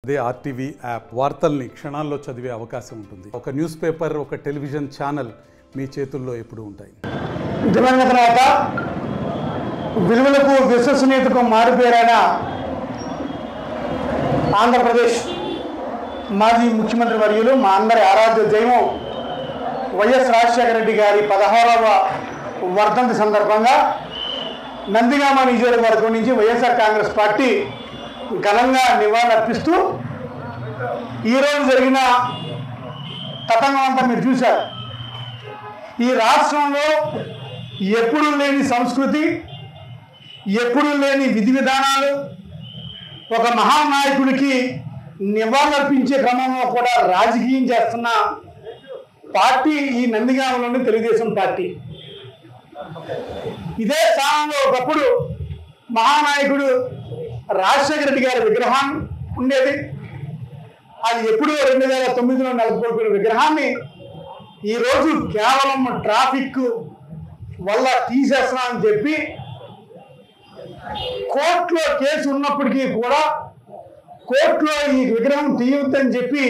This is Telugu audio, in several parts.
అదే ఆర్టీవీ యాప్ వార్తల్ని క్షణాల్లో చదివే అవకాశం ఉంటుంది. ఒక న్యూస్ పేపర్, ఒక టెలివిజన్ ఛానల్ మీ చేతుల్లో ఎప్పుడూ ఉంటాయి. దివంగత నేత, విలువలకు విశ్వసనీయతకు మారుపేరైన ఆంధ్రప్రదేశ్ మాజీ ముఖ్యమంత్రి వర్యులు, మా అందరి ఆరాధ్య దైవం వైఎస్ రాజశేఖర రెడ్డి గారి 16వ వర్ధంతి సందర్భంగా నందిగామ నియోజకవర్గం నుంచి వైఎస్ఆర్ కాంగ్రెస్ పార్టీ ఘనంగా నివాళులర్పిస్తూ ఈరోజు జరిగిన తతంగం అంతా మీరు చూశారు. ఈ రాష్ట్రంలో ఎప్పుడూ లేని సంస్కృతి, ఎప్పుడూ లేని విధి విధానాలు, ఒక మహానాయకుడికి నివాళులర్పించే క్రమంలో కూడా రాజకీయం చేస్తున్న పార్టీ ఈ నందిగామలోని తెలుగుదేశం పార్టీ. ఇదే స్థానంలో ఒకప్పుడు మహానాయకుడు రాజశేఖర రెడ్డి గారి విగ్రహం ఉండేది. అది ఎప్పుడూ 2009లో నెలకొల్పిన విగ్రహాన్ని ఈరోజు కేవలం ట్రాఫిక్ వల్ల తీసేస్తున్నామని చెప్పి కోర్టులో కేసు ఉన్నప్పటికీ కూడా కోర్టులో ఈ విగ్రహం తీయొద్దని చెప్పి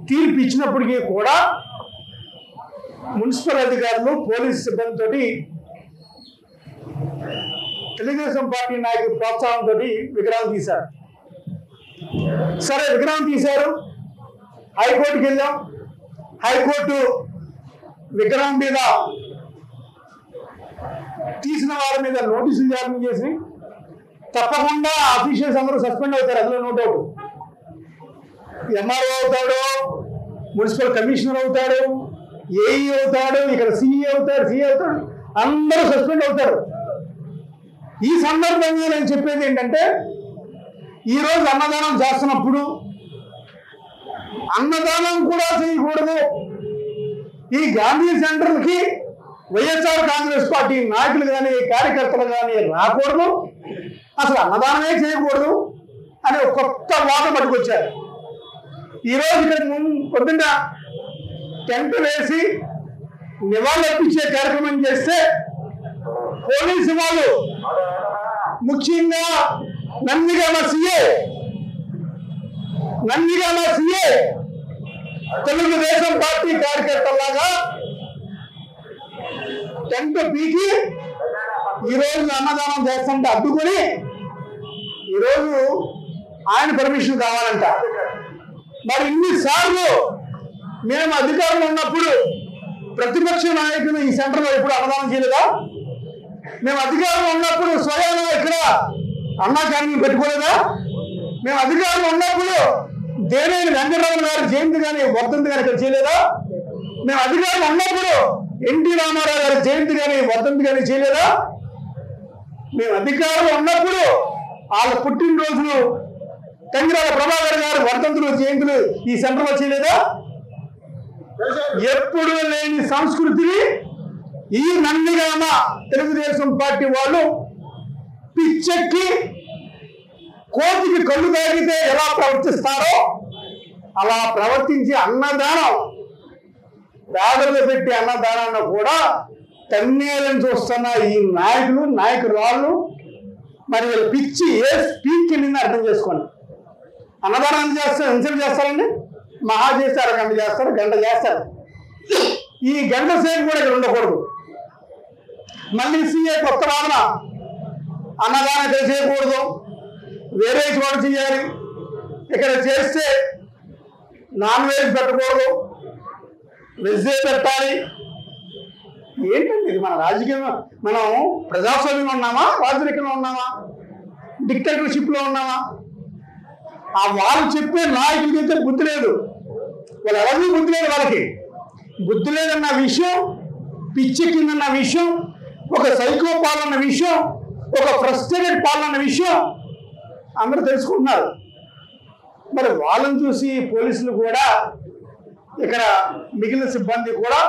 తీర్పు ఇచ్చినప్పటికీ కూడా మున్సిపల్ అధికారులు, పోలీసు సిబ్బందితో తెలుగుదేశం పార్టీ నాయకుల ప్రోత్సాహంతో విగ్రహం తీశారు. సరే, విగ్రహం తీశారు, హైకోర్టుకి వెళ్ళాం. హైకోర్టు విగ్రహం మీద తీసిన వారి మీద నోటీసులు జారీ చేసి తప్పకుండా అఫీషియల్స్ అందరూ సస్పెండ్ అవుతారు. అందులో నోట్ అవుట్. ఎంఆర్ఓ అవుతాడు, మున్సిపల్ కమిషనర్ అవుతాడు, ఏఈ అవుతాడు, ఇక్కడ సిఈ అవుతాడు, సిఈ అవుతాడు, అందరూ సస్పెండ్ అవుతారు. ఈ సందర్భంగా నేను చెప్పేది ఏంటంటే, ఈరోజు అన్నదానం చేస్తున్నప్పుడు అన్నదానం కూడా చేయకూడదు. ఈ గాంధీ సెంటర్కి వైఎస్ఆర్ కాంగ్రెస్ పార్టీ నాయకులు కానీ కార్యకర్తలు కానీ రాకూడదు, అసలు అన్నదానమే చేయకూడదు అని ఒక కొత్త వాదన పట్టుకొచ్చారు. ఈరోజు ఇక్కడ పొద్దున్న టెంట్ వేసి నివాళులర్పించే కార్యక్రమం చేస్తే పోలీసు వాళ్ళు, ముఖ్యంగా నందిగామ సీఏ తెలుగుదేశం పార్టీ కార్యకర్తలాగా టెంట్ పీకి ఈరోజు అన్నదానం చేస్తుంటే అడ్డుకొని ఈరోజు ఆయన పర్మిషన్ కావాలంట. మరి ఇన్నిసార్లు మేము అధికారంలో ఉన్నప్పుడు ప్రతిపక్ష నాయకులు ఈ సెంటర్లో ఎప్పుడు అన్నదానం చేయలేదా? మేము అధికారంలో ఉన్నప్పుడు స్వయంగా ఇక్కడ అన్నా క్యాంటీన్ పెట్టుకోలేదా? మేము అధికారంలో ఉన్నప్పుడు దేవేని వెంకటరావు గారి జయంతి కానీ వర్ధంతి కానీ ఇక్కడ చేయలేదా? మేము అధికారంలో ఉన్నప్పుడు ఎన్టీ రామారావు గారి జయంతి కానీ వర్ధంతి కానీ చేయలేదా? మేము అధికారంలో ఉన్నప్పుడు వాళ్ళ పుట్టినరోజులు, తంగిరాల ప్రభాకర్ గారి వర్ధంతులు, జయంతులు ఈ సెంటర్లో చేయలేదా? ఎప్పుడు లేని సంస్కృతిని ఈ నందిగామ తెలుగుదేశం పార్టీ వాళ్ళు పిచ్చెక్కి కోతికి కళ్ళు తాగితే ఎలా ప్రవర్తిస్తారో అలా ప్రవర్తించి అన్నదానం, పేదలు పెట్టి అన్నదానాన్ని కూడా తన్నేలని చూస్తున్న ఈ నాయకురాళ్ళు మరి వీళ్ళు పిచ్చి ఏ స్పీక్ వెళ్ళిందో అర్థం చేసుకోండి. అన్నదానాన్ని చేస్తారు, ఎంతసేపు చేస్తారండి? మహా చేస్తే అరగంట చేస్తారు, గంట చేస్తారు. ఈ గంట సేపు కూడా ఇక్కడ ఉండకూడదు. మళ్ళీ సీఏ కొత్త వాదన, అన్నదానం ఇక్కడ చేయకూడదు, వేరే చోట చేయాలి, ఇక్కడ చేస్తే నాన్ వెజ్ పెట్టకూడదు, వెజ్జే పెట్టాలి. ఏంటండి ఇది? మన రాజకీయం, మనం ప్రజాస్వామ్యంలో ఉన్నామా, రాజకీయంలో ఉన్నామా, డిక్టేటర్షిప్లో ఉన్నామా? ఆ వాళ్ళు చెప్పే నాయకులకి అయితే బుద్ధి లేదు, వాళ్ళు ఎవరికి బుద్ధి లేదు. వాళ్ళకి బుద్ధి లేదన్న విషయం, పిచ్చి కిందన్న విషయం, ఒక సైకో పాలన్న విషయం, ఒక ఫ్రస్ట్రేటెడ్ పాలన్న విషయం అందరూ తెలుసుకుంటున్నారు. మరి వాళ్ళని చూసి పోలీసులు కూడా, ఇక్కడ మిగిలిన సిబ్బంది కూడా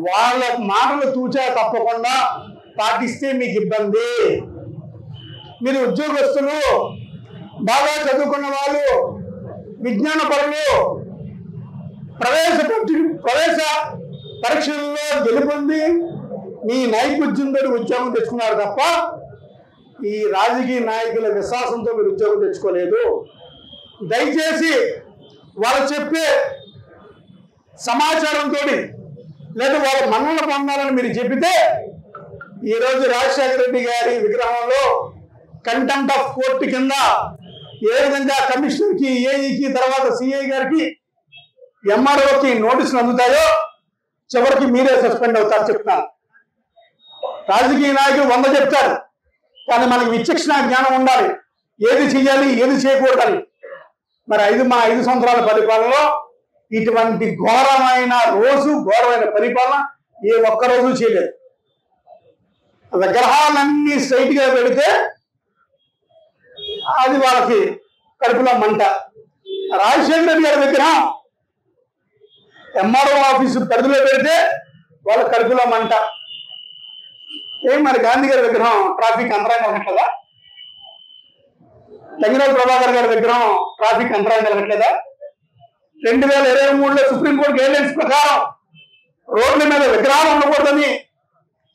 వాళ్ళ మాటలు తూచా తప్పకుండా పాటిస్తే మీకు ఇబ్బంది. మీరు ఉద్యోగస్తులు, బాగా చదువుకున్న వాళ్ళు, విజ్ఞాన పరులు, ప్రవేశ పరీక్షల్లో గెలుపొంది మీ నైపుణ్యంతో ఉద్యోగం తెచ్చుకున్నారు తప్ప ఈ రాజకీయ నాయకుల విశ్వాసంతో మీరు ఉద్యోగం తెచ్చుకోలేదు. దయచేసి వాళ్ళు చెప్పే సమాచారంతో లేదా వాళ్ళ మన్నన పొందాలని మీరు చెప్పితే ఈరోజు రాజశేఖర రెడ్డి గారి విగ్రహంలో కంటెంప్ట్ ఆఫ్ కోర్టు కింద ఏ విధంగా కమిషనర్కి, ఏఈకి, తర్వాత సిఐ గారికి, ఎంఆర్ఓకి నోటీసులు అందుతాయో చివరికి మీరే సస్పెండ్ అవుతారు చెప్తాను. రాజకీయ నాయకులు 100 చెప్తారు, కానీ మనకి విచక్షణ జ్ఞానం ఉండాలి, ఏది చేయాలి ఏది చేయకూడదని. మరి 5 సంవత్సరాల పరిపాలనలో ఇటువంటి ఘోరమైన పరిపాలన ఏ ఒక్కరోజు చేయలేదు. విగ్రహాలన్నీ స్ట్రైట్ గా పెడితే అది వాళ్ళకి కడుపులో మంట. రాజశేఖర రెడ్డి గారి విగ్రహం ఎంఆర్ఓ ఆఫీసు పరిధిలో పెడితే వాళ్ళ కడుపులో మంట. మరి గాంధీ గారి విగ్రహం ట్రాఫిక్ అంతరాయం కలగట్లేదా? తంగిరాల ప్రభాకర్ గారి విగ్రహం ట్రాఫిక్ అంతరాయం కలగట్లేదా? 2023లో సుప్రీంకోర్టు గైడ్లైన్స్ ప్రకారం రోడ్ల మీద విగ్రహాలు ఉండకూడదని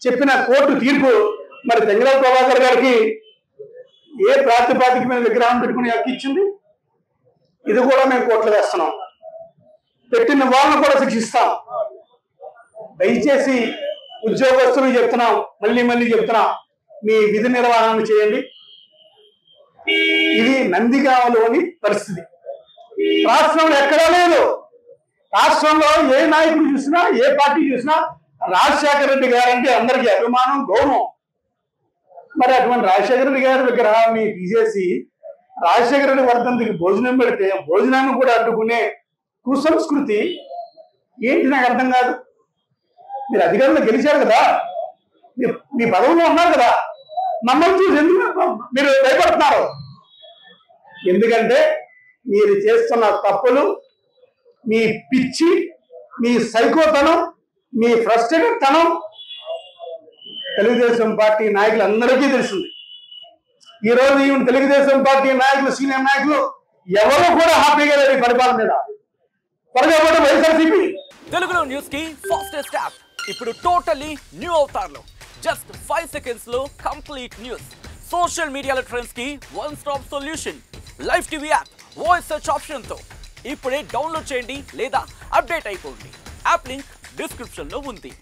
చెప్పిన కోర్టు తీర్పు మరి తంగిరాల ప్రభాకర్ గారికి ఏ ప్రాతిపాదిక మీద విగ్రహం పెట్టుకుని హక్కు ఇచ్చింది? ఇది కూడా మేము కోర్టులో వేస్తున్నాం. పెట్టిన వాళ్ళను కూడా శిక్షిస్తాం. దయచేసి ఉద్యోగస్తులు చెప్తున్నాం, మళ్ళీ చెప్తున్నాం, మీ విధి నిర్వహణ చేయండి. ఇది నందిగామలోని పరిస్థితి. రాష్ట్రంలో ఎక్కడా లేదు. రాష్ట్రంలో ఏ నాయకుడు చూసినా, ఏ పార్టీ చూసినా రాజశేఖర రెడ్డి గారంటే అందరికీ అభిమానం, గౌరవం. మరి అటువంటి రాజశేఖర రెడ్డి గారి విగ్రహాన్ని తీసేసి రాజశేఖర రెడ్డి వర్ధంతికి భోజనం పెడితే భోజనాన్ని కూడా అడ్డుకునే కుసంస్కృతి ఏంటి నాకు అర్థం కాదు. మీరు అధికారంలో గెలిచారు కదా, మీ పదవులో ఉన్నారు కదా, మమ్మల్ని చూసి ఎందుకు మీరు భయపడుతున్నారు? ఎందుకంటే మీరు చేస్తున్న తప్పులు, మీ పిచ్చి, మీ సైకోతనం, మీ ఫ్రస్ట్రేటెడ్ తనం తెలుగుదేశం పార్టీ నాయకులందరికీ తెలిసింది. ఈరోజు ఈవెన్ తెలుగుదేశం పార్టీ నాయకులు, సీనియర్ నాయకులు ఎవరు కూడా హ్యాపీగా లేరు ఈ పరిపాలన మీద. త్వరగా కూడా వైఎస్ఆర్సీపీ తెలుగులో న్యూస్ కి ఫాస్టెస్ట్ యాప్ ఇప్పుడు టోటల్లీ న్యూ అవతార్లో జస్ట్ 5 సెకండ్స్ లో కంప్లీట్ న్యూస్. సోషల్ మీడియాలో ట్రెండ్స్ కి one stop solution. Live TV app voice search option తో ఇప్పుడే డౌన్లోడ్ చేయండి లేదా అప్డేట్ అయిపోండి. యాప్ లింక్ డిస్క్రిప్షన్ లో ఉంది.